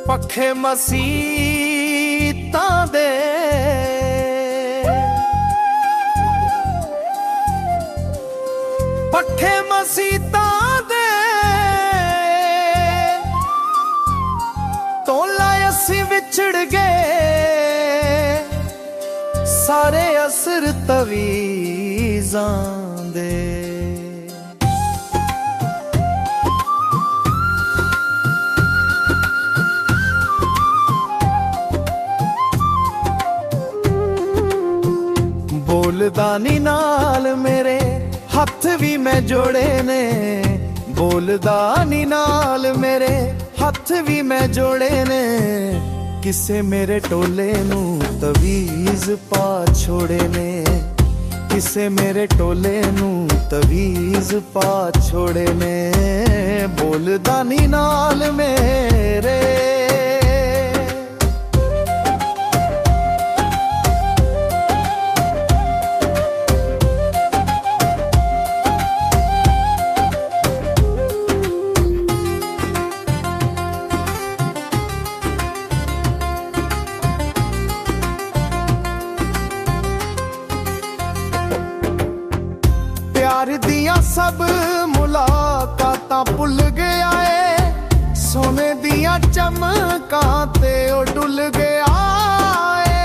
पखे मसीतां दे पखे मसीतां दे तोला असी विछड़ गए सारे असर तवीज़ां दे। बोलदा नी नाल मेरे हथ भी मैं जोड़े ने, बोलदा नी नाल मेरे हथ भी मैं जोड़े ने, किसे मेरे टोले नू तवीज़ पा छोड़े ने, किसे मेरे टोले नू तवीज़ पा छोड़े ने। बोलदा नी नाल मेरे प्यार दिया सब मुलाकातां भुल गया है, सोने दिया चमकां ते ओ डुल गया है।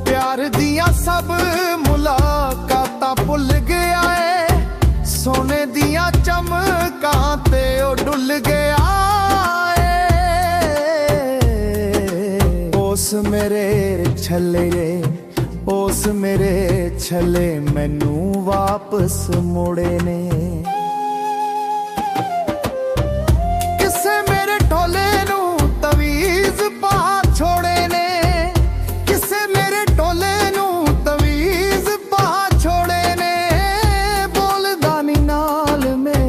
प्यार दिया सब मुलाकातां भुल गया है, सोने दिया चमकां ते ओ डुल गया। उस मेरे छले मैनू वापस मोड़े ने, किसे मेरे टोले नू तवीज़ पा छोड़े ने, किसे मेरे टोले नू तवीज़ पा छोड़े ने। बोलदा नी नाल मेरे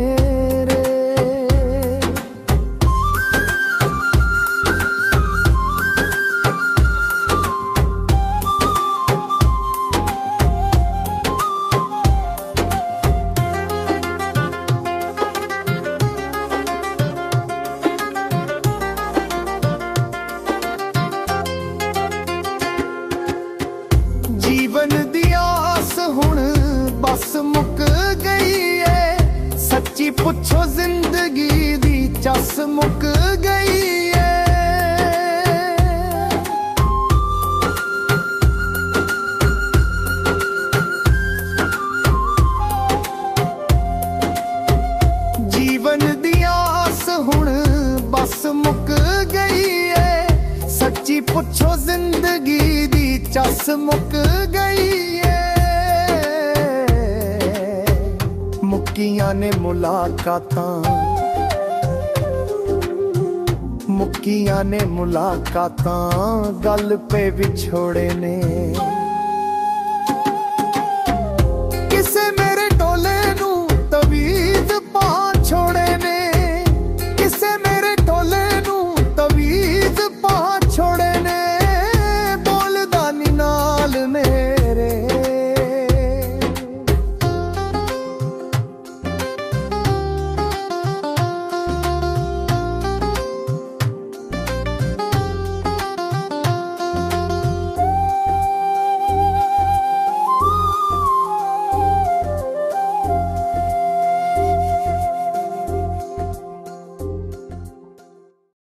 जीवन दी आस हुण बस मुक गई है, सच्ची पुछो जिंदगी दी चस मुक गई है। जीवन दी आस हुण बस मुक गई है, सच्ची पुछो जिंदगी दी चस मुक गई है। मुक्कियां ने मुलाकातां, मुक्कियां ने मुलाकातां, गल पे विछोड़े ने।